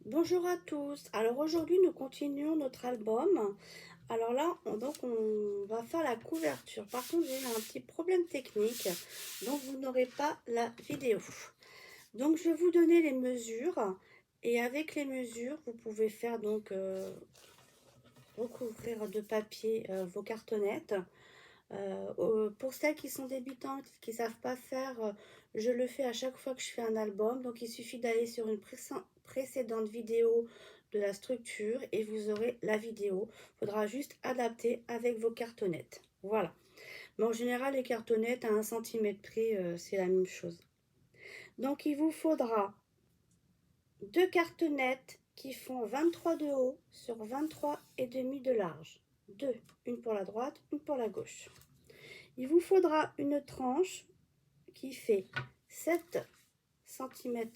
Bonjour à tous. Alors aujourd'hui nous continuons notre album. Alors là on va faire la couverture. Par contre j'ai eu un petit problème technique, donc vous n'aurez pas la vidéo. Donc je vais vous donner les mesures et avec les mesures vous pouvez faire donc recouvrir de papier vos cartonnettes. Pour celles qui sont débutantes, qui ne savent pas faire, je le fais à chaque fois que je fais un album. Donc il suffit d'aller sur une précédente vidéo de la structure et vous aurez la vidéo. Il faudra juste adapter avec vos cartonnettes. Voilà. Mais en général, les cartonnettes à 1 cm près, c'est la même chose. Donc il vous faudra deux cartonnettes qui font 23 de haut sur 23,5 de large. Deux, une pour la droite, une pour la gauche. Il vous faudra une tranche qui fait 7 cm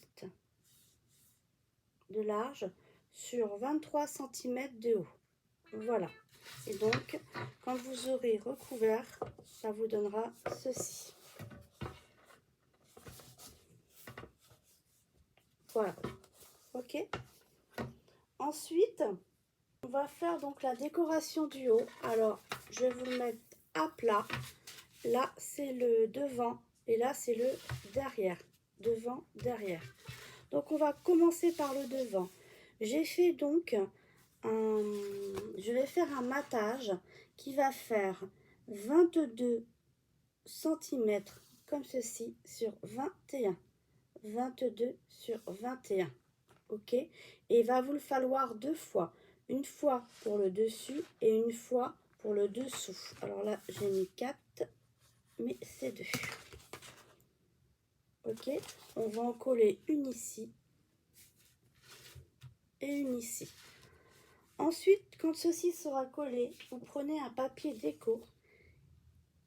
de large sur 23 cm de haut. Voilà. Et donc, quand vous aurez recouvert, ça vous donnera ceci. Voilà. Ok. Ensuite, on va faire donc la décoration du haut. Alors, je vais vous le mettre à plat. Là, c'est le devant et là, c'est le derrière. Devant, derrière. Donc, on va commencer par le devant. J'ai fait donc je vais faire un matage qui va faire 22 cm comme ceci sur 21. 22 sur 21. Ok. Et il va vous le falloir deux fois. Une fois pour le dessus et une fois pour le dessous. Alors là, j'ai mis 4, mais c'est 2. Ok. On va en coller une ici et une ici. Ensuite, quand ceci sera collé, vous prenez un papier déco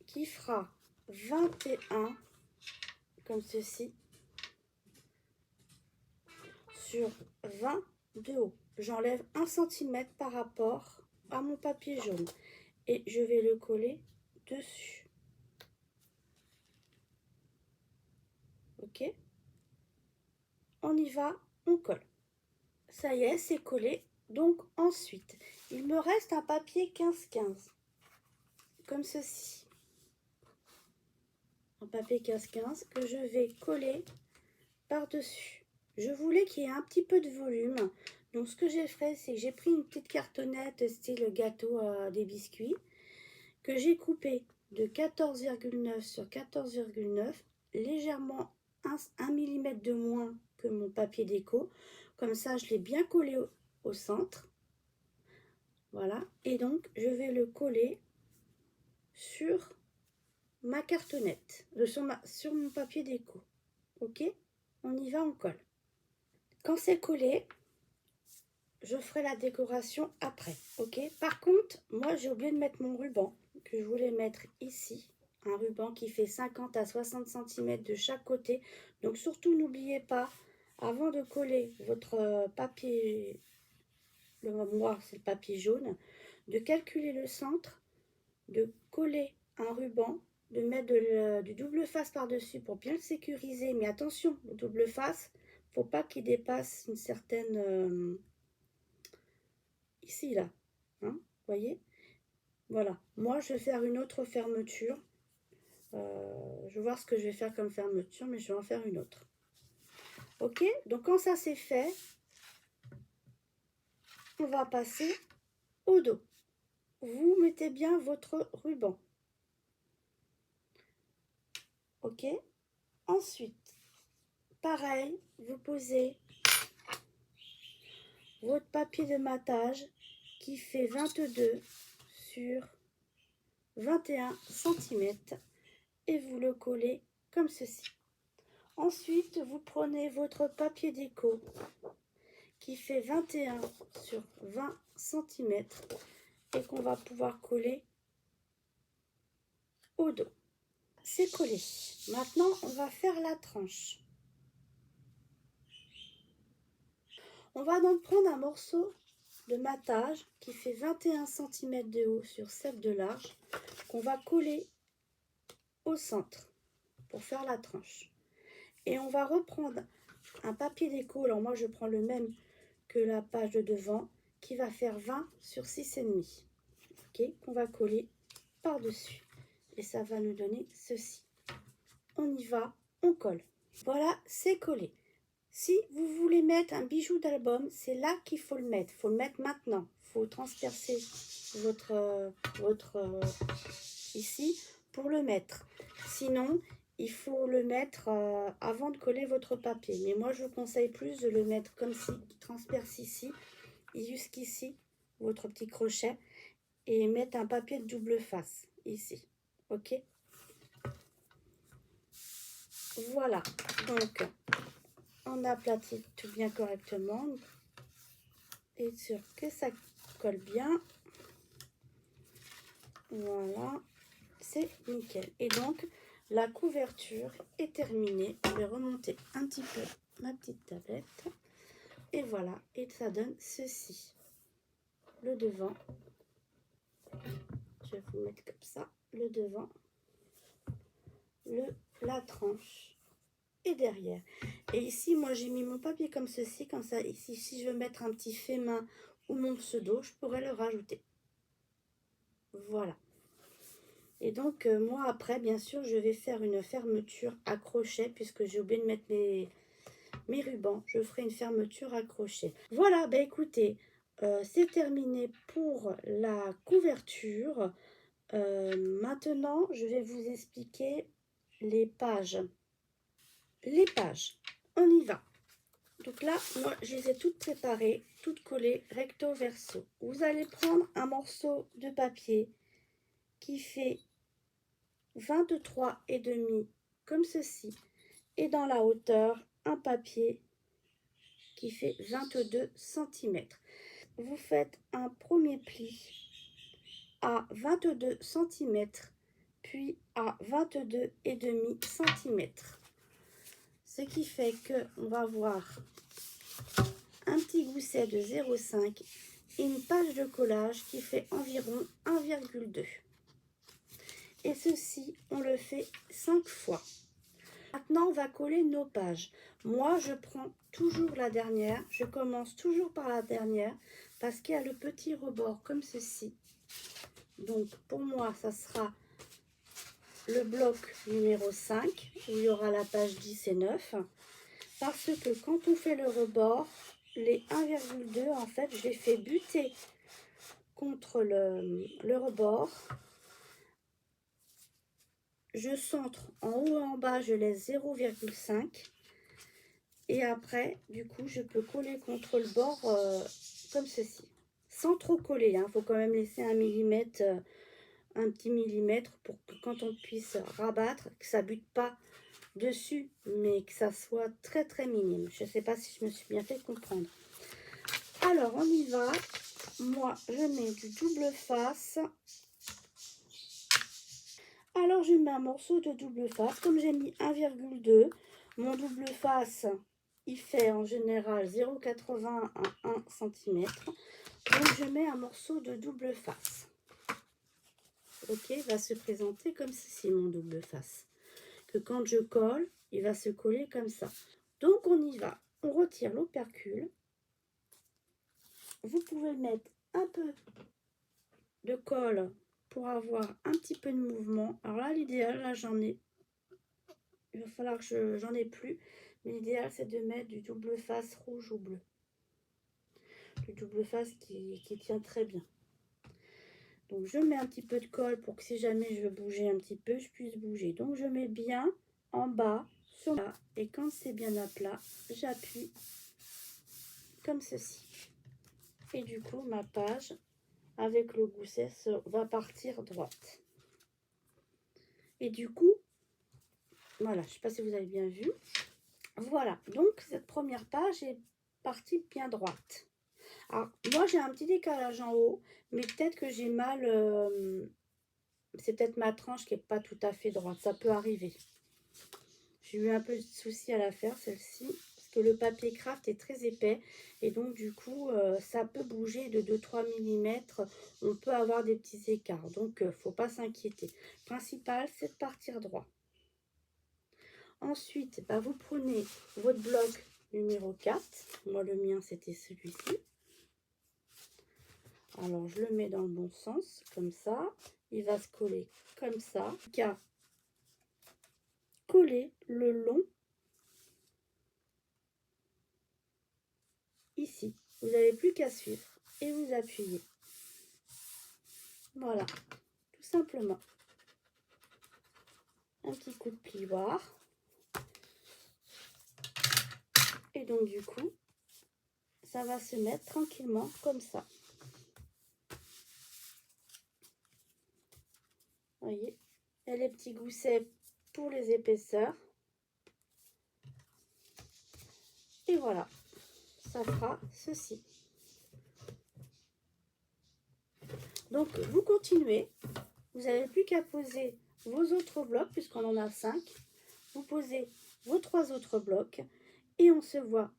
qui fera 21, comme ceci, sur 20 de haut. J'enlève 1 cm par rapport à mon papier jaune et je vais le coller dessus. Ok, on y va, on colle. Ça y est, c'est collé. Donc ensuite, il me reste un papier 15-15, comme ceci. Un papier 15-15 que je vais coller par-dessus. Je voulais qu'il y ait un petit peu de volume. Donc ce que j'ai fait, c'est que j'ai pris une petite cartonnette style gâteau à des biscuits que j'ai coupé de 14,9 sur 14,9, légèrement 1 mm de moins que mon papier déco. Comme ça, je l'ai bien collé au centre. Voilà. Et donc, je vais le coller sur ma cartonnette, sur mon papier déco. Ok? On y va, on colle. Quand c'est collé, je ferai la décoration après. Ok? Par contre, moi, j'ai oublié de mettre mon ruban que je voulais mettre ici. Un ruban qui fait 50 à 60 cm de chaque côté. Donc surtout, n'oubliez pas, avant de coller votre papier, moi c'est le papier jaune, de calculer le centre, de coller un ruban, de mettre du double face par-dessus pour bien le sécuriser. Mais attention, le double face, faut pas qu'il dépasse une certaine... ici, là. Hein, voyez? Voilà. Moi, je vais faire une autre fermeture. Je vais voir ce que je vais faire comme fermeture, mais je vais en faire une autre. Ok? Donc, quand ça c'est fait, on va passer au dos. Vous mettez bien votre ruban. Ok? Ensuite, pareil, vous posez votre papier de matage qui fait 22 sur 21 cm et vous le collez comme ceci. Ensuite, vous prenez votre papier déco qui fait 21 sur 20 cm et qu'on va pouvoir coller au dos. C'est collé. Maintenant, on va faire la tranche. On va donc prendre un morceau de matage qui fait 21 cm de haut sur 7 de large qu'on va coller au centre pour faire la tranche. Et on va reprendre un papier déco. Alors moi, je prends le même que la page de devant qui va faire 20 sur 6,5. Ok, qu'on va coller par-dessus. Et ça va nous donner ceci. On y va, on colle. Voilà, c'est collé. Si vous voulez mettre un bijou d'album, c'est là qu'il faut le mettre. Il faut le mettre maintenant. Il faut transpercer votre ici pour le mettre. Sinon, il faut le mettre avant de coller votre papier. Mais moi, je vous conseille plus de le mettre comme ci, qui transperce ici et jusqu'ici, votre petit crochet, et mettre un papier de double face ici. Ok? Voilà. Donc, on aplatit tout bien correctement. Et sûr que ça colle bien. Voilà. C'est nickel. Et donc, la couverture est terminée. Je vais remonter un petit peu ma petite tablette. Et voilà. Et ça donne ceci. Le devant. Je vais vous mettre comme ça. Le devant. La tranche. Et derrière. Et ici, moi, j'ai mis mon papier comme ceci. Comme ça, ici, si je veux mettre un petit fait main ou mon pseudo, je pourrais le rajouter. Voilà. Et donc, moi, après, bien sûr, je vais faire une fermeture à crochet, puisque j'ai oublié de mettre mes rubans. Je ferai une fermeture à crochet. Voilà, bah écoutez, c'est terminé pour la couverture. Maintenant, je vais vous expliquer les pages. Les pages, on y va. Donc là, moi, je les ai toutes préparées, toutes collées recto verso. Vous allez prendre un morceau de papier qui fait 23,5 comme ceci, et dans la hauteur un papier qui fait 22 cm. Vous faites un premier pli à 22 cm, puis à 22,5 cm. Ce qui fait que on va avoir un petit gousset de 0,5 et une page de collage qui fait environ 1,2. Et ceci, on le fait 5 fois. Maintenant, on va coller nos pages. Moi, je prends toujours la dernière. Je commence toujours par la dernière parce qu'il y a le petit rebord comme ceci. Donc, pour moi, ça sera le bloc numéro 5 où il y aura la page 10 et 9. Parce que quand on fait le rebord, les 1,2, en fait, je les fais buter contre le rebord. Je centre en haut et en bas, je laisse 0,5. Et après, du coup, je peux coller contre le bord comme ceci. Sans trop coller, il faut quand même laisser un millimètre, un petit millimètre pour que quand on puisse rabattre, que ça ne bute pas dessus, mais que ça soit très très minime. Je ne sais pas si je me suis bien fait comprendre. Alors, on y va. Moi, je mets du double face. Alors, je mets un morceau de double face. Comme j'ai mis 1,2, mon double face, il fait en général 0,80 à 1 cm. Donc, je mets un morceau de double face. Ok, il va se présenter comme ceci, mon double face. Que quand je colle, il va se coller comme ça. Donc, on y va. On retire l'opercule. Vous pouvez mettre un peu de colle pour avoir un petit peu de mouvement. Alors là, l'idéal, là j'en ai, il va falloir que j'en ai plus, mais l'idéal c'est de mettre du double face rouge ou bleu, du double face qui tient très bien. Donc je mets un petit peu de colle pour que si jamais je veux bouger un petit peu, je puisse bouger. Donc je mets bien en bas sur là, et quand c'est bien à plat, j'appuie comme ceci. Et du coup ma page avec le gousset va partir droite. Et du coup, voilà, je ne sais pas si vous avez bien vu. Voilà, donc cette première page est partie bien droite. Alors, moi, j'ai un petit décalage en haut, mais peut-être que j'ai mal... c'est peut-être ma tranche qui n'est pas tout à fait droite. Ça peut arriver. J'ai eu un peu de souci à la faire, celle-ci, parce que le papier craft est très épais. Et donc, du coup, ça peut bouger de 2-3 mm. On peut avoir des petits écarts. Donc, il ne faut pas s'inquiéter. Le principal, c'est de partir droit. Ensuite, vous prenez votre bloc numéro 4. Moi, le mien, c'était celui-ci. Alors, je le mets dans le bon sens, comme ça. Il va se coller comme ça. Car coller le long ici. Vous n'avez plus qu'à suivre et vous appuyez. Voilà, tout simplement. Un petit coup de plioir. Et donc, du coup, ça va se mettre tranquillement comme ça. Vous voyez, il y a les petits goussets pour les épaisseurs. Et voilà, ça fera ceci. Donc, vous continuez. Vous n'avez plus qu'à poser vos autres blocs, puisqu'on en a 5. Vous posez vos 3 autres blocs et on se voit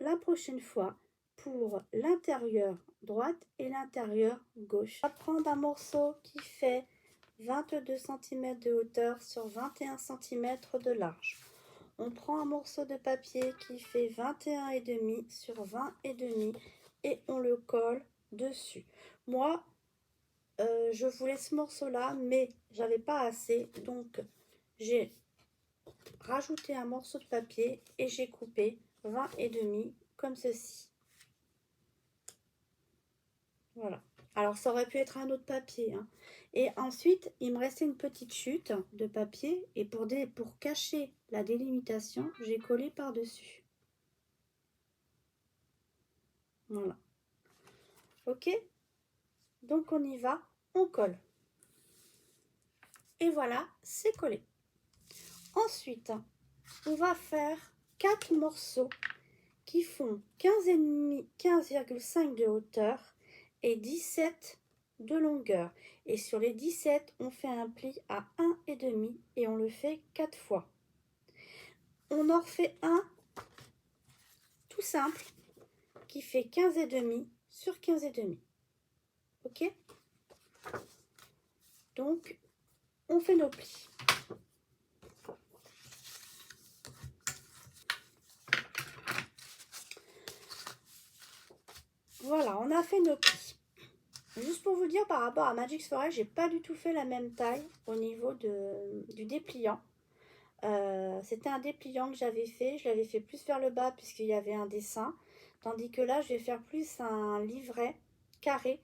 la prochaine fois pour l'intérieur droite et l'intérieur gauche. On va prendre un morceau qui fait 22 cm de hauteur sur 21 cm de large. On prend un morceau de papier qui fait 21,5 sur 20,5 et on le colle dessus. Moi, je voulais ce morceau-là, mais j'avais pas assez, donc j'ai rajouté un morceau de papier et j'ai coupé 20,5 comme ceci. Voilà. Alors, ça aurait pu être un autre papier, hein. Et ensuite, il me restait une petite chute de papier. Et pour cacher la délimitation, j'ai collé par-dessus. Voilà. Ok? Donc, on y va. On colle. Et voilà, c'est collé. Ensuite, on va faire 4 morceaux qui font 15,5 de hauteur et 17 de longueur. Et sur les 17, on fait un pli à 1,5 et on le fait 4 fois. On en refait un tout simple qui fait 15,5 sur 15,5. Ok? Donc, on fait nos plis. Voilà, on a fait nos plis. Juste pour vous dire, par rapport à Magix Forest, j'ai pas du tout fait la même taille au niveau du dépliant. C'était un dépliant que j'avais fait. Je l'avais fait plus vers le bas puisqu'il y avait un dessin. Tandis que là, je vais faire plus un livret carré.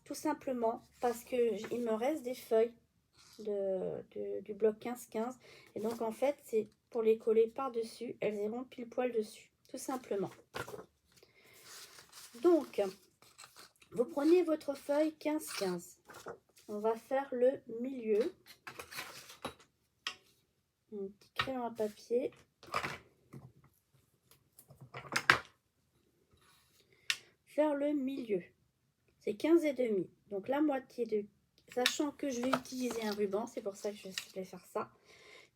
Tout simplement parce qu'il me reste des feuilles du bloc 15-15. Et donc, en fait, c'est pour les coller par-dessus. Elles iront pile poil dessus. Tout simplement. Donc, vous prenez votre feuille 15-15. On va faire le milieu. Un petit crayon à papier. Faire le milieu. C'est 15,5. Donc la moitié de... Sachant que je vais utiliser un ruban, c'est pour ça que je vais faire ça.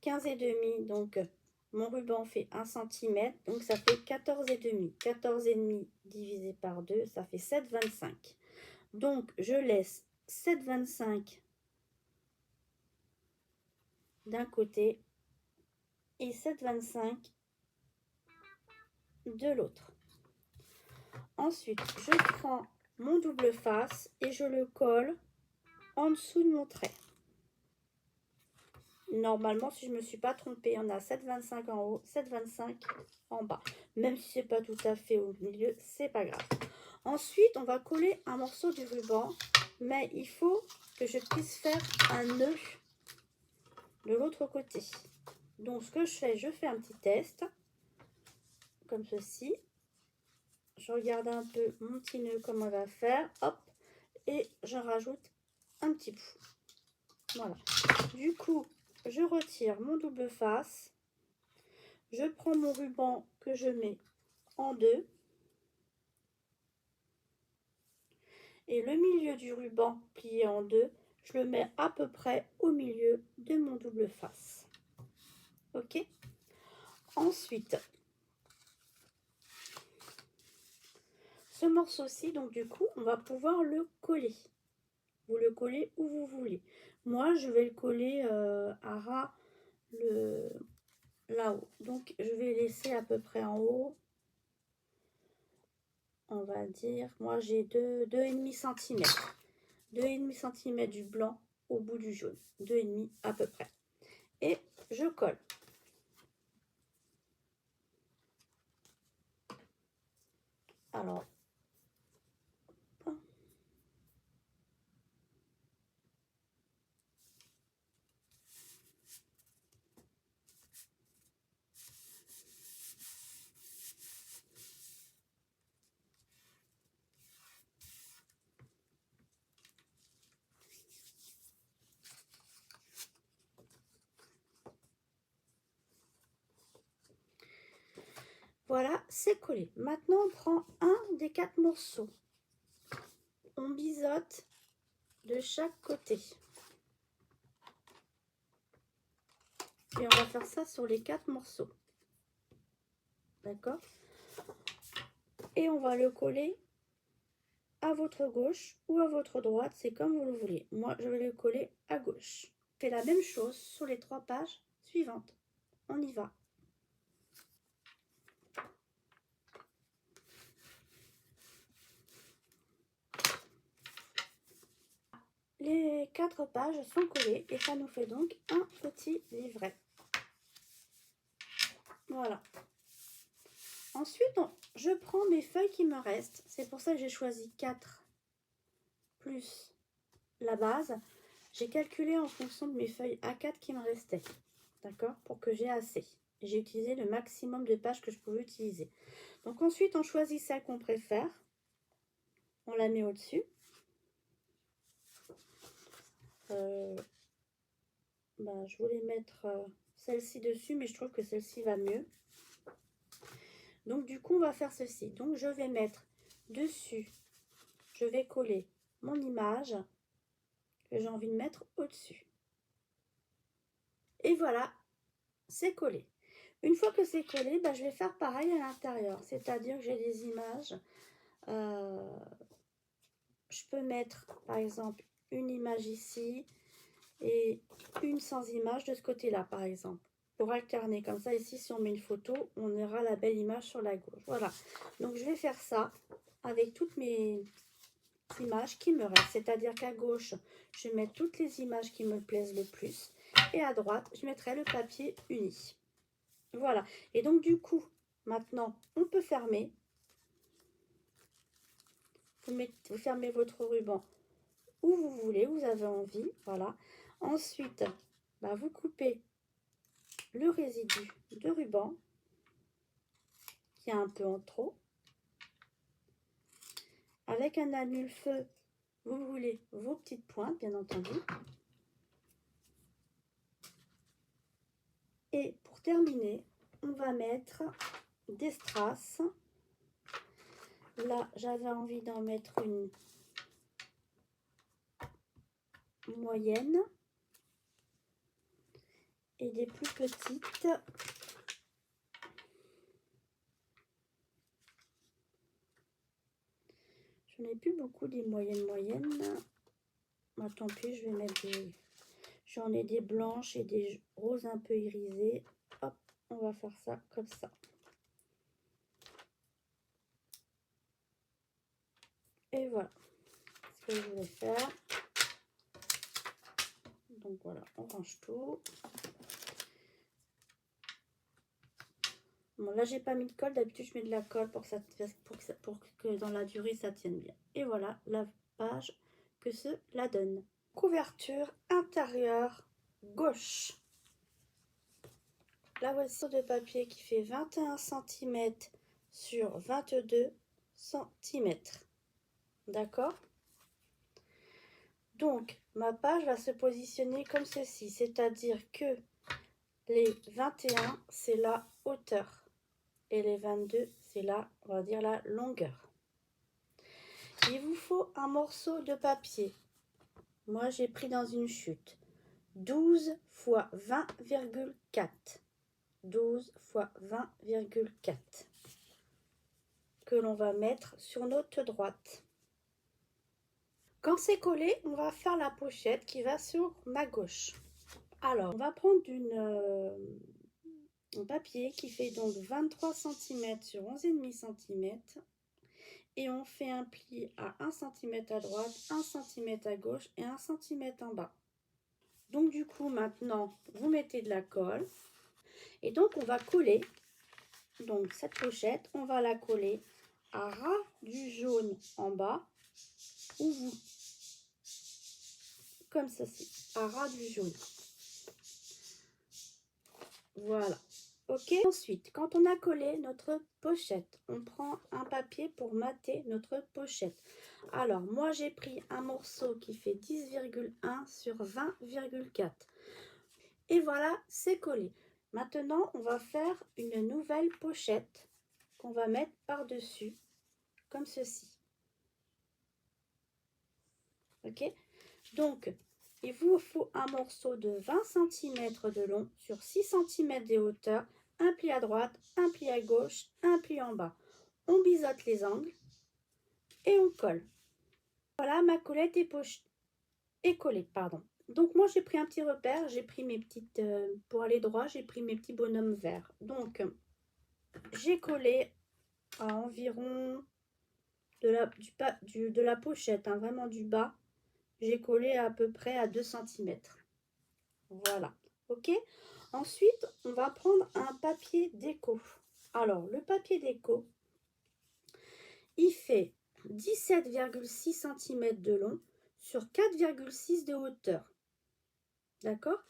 15,5, donc mon ruban fait 1 cm, donc ça fait 14,5. 14,5 divisé par 2, ça fait 7,25. Donc je laisse 7,25 d'un côté et 7,25 de l'autre. Ensuite, je prends mon double face et je le colle en dessous de mon trait. Normalement, si je ne me suis pas trompée, on a 7,25 en haut, 7,25 en bas. Même si c'est pas tout à fait au milieu, c'est pas grave. Ensuite, on va coller un morceau du ruban, mais il faut que je puisse faire un nœud de l'autre côté. Donc, ce que je fais un petit test, comme ceci. Je regarde un peu mon petit nœud, comment on va faire, hop, et je rajoute un petit bout. Voilà. Du coup, je retire mon double face. Je prends mon ruban que je mets en deux. Et le milieu du ruban plié en deux, je le mets à peu près au milieu de mon double face. Ok? Ensuite, ce morceau-ci, donc du coup, on va pouvoir le coller. Vous le collez où vous voulez. Moi, je vais le coller à ras là-haut. Donc, je vais laisser à peu près en haut. On va dire, moi j'ai 2,5 cm. 2,5 cm du blanc au bout du jaune. 2,5 à peu près. Et je colle. Alors, voilà, c'est collé. Maintenant, on prend un des 4 morceaux. On biseaute de chaque côté. Et on va faire ça sur les 4 morceaux. D'accord? Et on va le coller à votre gauche ou à votre droite, c'est comme vous le voulez. Moi, je vais le coller à gauche. On fait la même chose sur les 3 pages suivantes. On y va. Les 4 pages sont collées et ça nous fait donc un petit livret. Voilà. Ensuite, je prends mes feuilles qui me restent. C'est pour ça que j'ai choisi 4 plus la base. J'ai calculé en fonction de mes feuilles A4 qui me restaient. D'accord? Pour que j'ai assez. J'ai utilisé le maximum de pages que je pouvais utiliser. Donc ensuite, on choisit celle qu'on préfère. On la met au-dessus. Je voulais mettre celle-ci dessus, mais je trouve que celle-ci va mieux. Donc du coup, on va faire ceci. Donc je vais mettre dessus, je vais coller mon image que j'ai envie de mettre au-dessus. Et voilà, c'est collé. Une fois que c'est collé, je vais faire pareil à l'intérieur. C'est-à-dire que j'ai des images. Je peux mettre, par exemple, une image ici et une sans image de ce côté-là, par exemple. Pour alterner comme ça, ici, si on met une photo, on aura la belle image sur la gauche. Voilà. Donc, je vais faire ça avec toutes mes images qui me restent. C'est-à-dire qu'à gauche, je vais mettre toutes les images qui me plaisent le plus. Et à droite, je mettrai le papier uni. Voilà. Et donc, du coup, maintenant, on peut fermer. Vous fermez votre ruban où vous voulez, vous avez envie. Voilà. Ensuite, vous coupez le résidu de ruban qui est un peu en trop. Avec un annule-feu, vous voulez vos petites pointes, bien entendu. Et pour terminer, on va mettre des strass. Là, j'avais envie d'en mettre une moyenne et des plus petites. Je n'ai plus beaucoup des moyennes. Tant pis, je vais mettre des... J'en ai des blanches et des roses un peu irisées. Hop, on va faire ça comme ça. Et voilà ce que je voulais faire. Donc voilà, on range tout. Bon, là, j'ai pas mis de colle. D'habitude, je mets de la colle pour que dans la durée, ça tienne bien. Et voilà la page que cela donne. Couverture intérieure gauche. La voici de papier qui fait 21 cm sur 22 cm. D'accord? Donc, ma page va se positionner comme ceci. C'est-à-dire que les 21, c'est la hauteur. Et les 22, c'est là, on va dire, la longueur. Il vous faut un morceau de papier. Moi, j'ai pris dans une chute 12 x 20,4. 12 x 20,4 que l'on va mettre sur notre droite. Quand c'est collé, on va faire la pochette qui va sur ma gauche. Alors, on va prendre un papier qui fait donc 23 cm sur 11,5 cm. Et on fait un pli à 1 cm à droite, 1 cm à gauche et 1 cm en bas. Donc du coup, maintenant, vous mettez de la colle. Et donc, on va coller. Donc, cette pochette, on va la coller à ras du jaune en bas. Ou vous. Comme ceci, à ras du jaune. Voilà. Ok. Ensuite, quand on a collé notre pochette, on prend un papier pour mater notre pochette. Alors, moi, j'ai pris un morceau qui fait 10,1 sur 20,4. Et voilà, c'est collé. Maintenant, on va faire une nouvelle pochette qu'on va mettre par-dessus, comme ceci. Ok? Donc, il vous faut un morceau de 20 cm de long sur 6 cm de hauteur, un pli à droite, un pli à gauche, un pli en bas. On biseaute les angles et on colle. Voilà, ma collette est collée, pardon. Donc moi j'ai pris un petit repère, j'ai pris mes petites, pour aller droit, j'ai pris mes petits bonhommes verts. Donc j'ai collé à environ de la pochette, hein, vraiment du bas, j'ai collé à peu près à 2 cm. Voilà, ok. Ensuite, on va prendre un papier déco. Alors, le papier déco, il fait 17,6 cm de long sur 4,6 de hauteur. D'accord?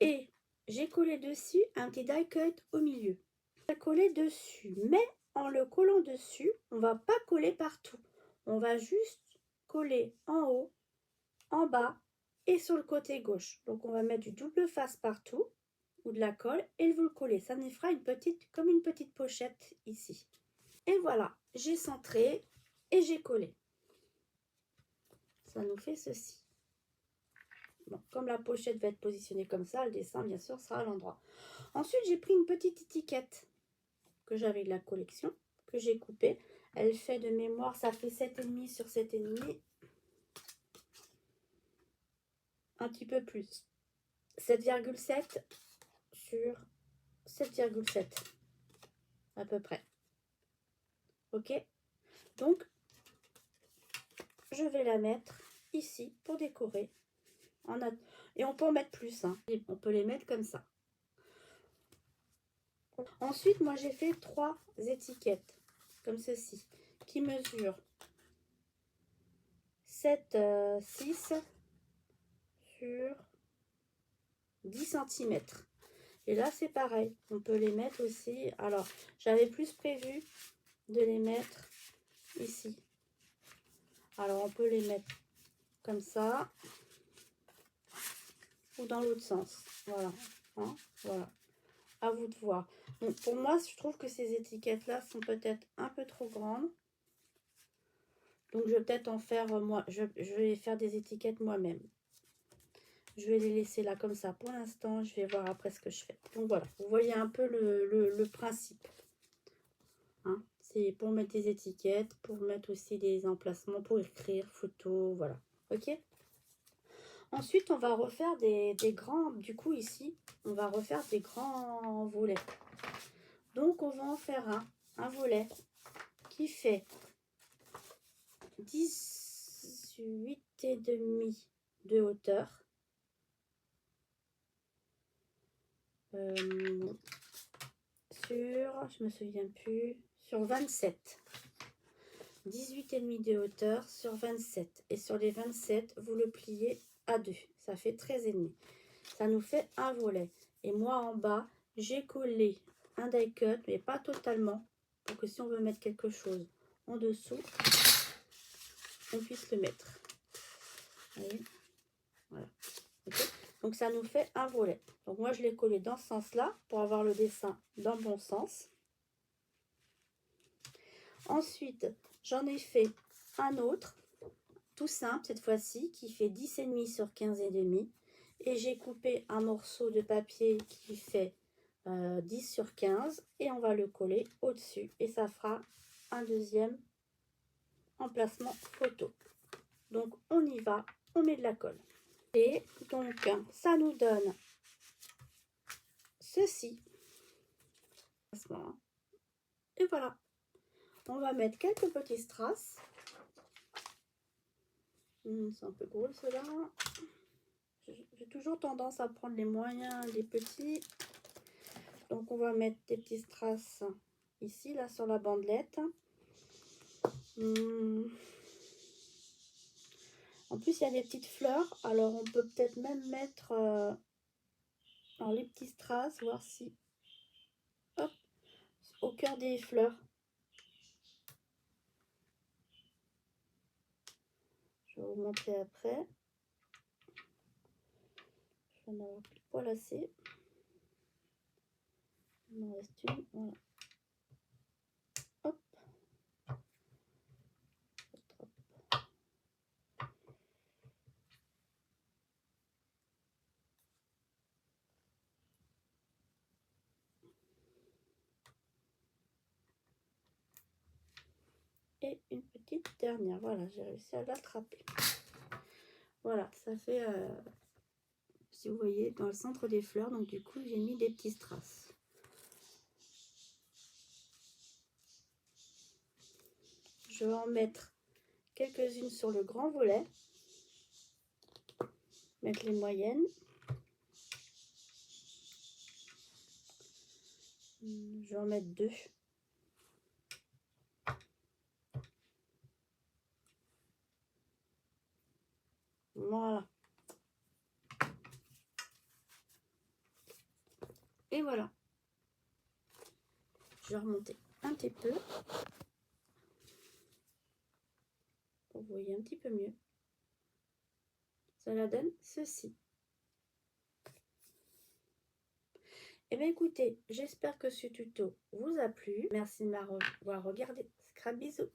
Et j'ai collé dessus un petit die cut au milieu. On va coller dessus, mais en le collant dessus, on ne va pas coller partout. On va juste coller en haut, en bas et sur le côté gauche. Donc on va mettre du double face partout ou de la colle et vous le collez. Ça nous fera comme une petite pochette ici. Et voilà, j'ai centré et j'ai collé. Ça nous fait ceci. Bon, comme la pochette va être positionnée comme ça, le dessin bien sûr sera à l'endroit. Ensuite, j'ai pris une petite étiquette que j'avais de la collection, que j'ai coupée. Elle fait de mémoire, ça fait 7,5 sur 7,5. Un petit peu plus. 7,7 sur 7,7 à peu près. Ok, donc je vais la mettre ici pour décorer. Et on peut en mettre plus, hein. On peut les mettre comme ça. Ensuite, moi j'ai fait 3 étiquettes comme ceci qui mesurent 7, 6 sur 10 cm. Et là c'est pareil, on peut les mettre aussi. Alors j'avais plus prévu de les mettre ici. Alors on peut les mettre comme ça ou dans l'autre sens. Voilà, hein, voilà. À vous de voir. Donc, pour moi, je trouve que ces étiquettes-là sont peut-être un peu trop grandes. Donc, je vais peut-être en faire moi. Je vais faire des étiquettes moi-même. Je vais les laisser là comme ça pour l'instant. Je vais voir après ce que je fais. Donc, voilà. Vous voyez un peu le principe. Hein, c'est pour mettre des étiquettes, pour mettre aussi des emplacements, pour écrire, photos, voilà. Ok? Ensuite, on va refaire des grands, du coup ici, on va refaire des grands volets. Donc, on va en faire un volet qui fait 18,5 de hauteur. Je me souviens plus, sur 27. 18,5 de hauteur sur 27. Et sur les 27, vous le pliez à 2. Ça fait 13,5. Ça nous fait un volet. Et moi, en bas, j'ai collé un die cut, mais pas totalement, pour que si on veut mettre quelque chose en dessous, on puisse le mettre. Vous voyez, voilà. Okay. Donc, ça nous fait un volet. Donc, moi, je l'ai collé dans ce sens-là, pour avoir le dessin dans le bon sens. Ensuite, j'en ai fait un autre, tout simple cette fois-ci, qui fait 10,5 sur 15,5. Et j'ai coupé un morceau de papier qui fait 10 sur 15. Et on va le coller au-dessus. Et ça fera un deuxième emplacement photo. Donc, on y va, on met de la colle. Et donc, ça nous donne ceci. Et voilà. On va mettre quelques petits strass. C'est un peu gros cela. J'ai toujours tendance à prendre les moyens, les petits. Donc on va mettre des petits strass ici, là sur la bandelette. En plus il y a des petites fleurs. Alors on peut peut-être même mettre alors, les petits strass, voir si... Hop, au cœur des fleurs. Je vais vous montrer après. Je vais en avoir plus de poil assez. Il m'en reste une, voilà. Hop. Et une petite dernière, voilà, j'ai réussi à l'attraper. Voilà, ça fait, si vous voyez, dans le centre des fleurs, donc du coup j'ai mis des petits strass. Je vais en mettre quelques-unes sur le grand volet, mettre les moyennes. Je vais en mettre 2. Voilà. Et voilà. Je vais remonter un petit peu. Pour que vous voyez un petit peu mieux. Ça la donne ceci. Eh bien écoutez, j'espère que ce tuto vous a plu. Merci de m'avoir regardé. Scrap bisous.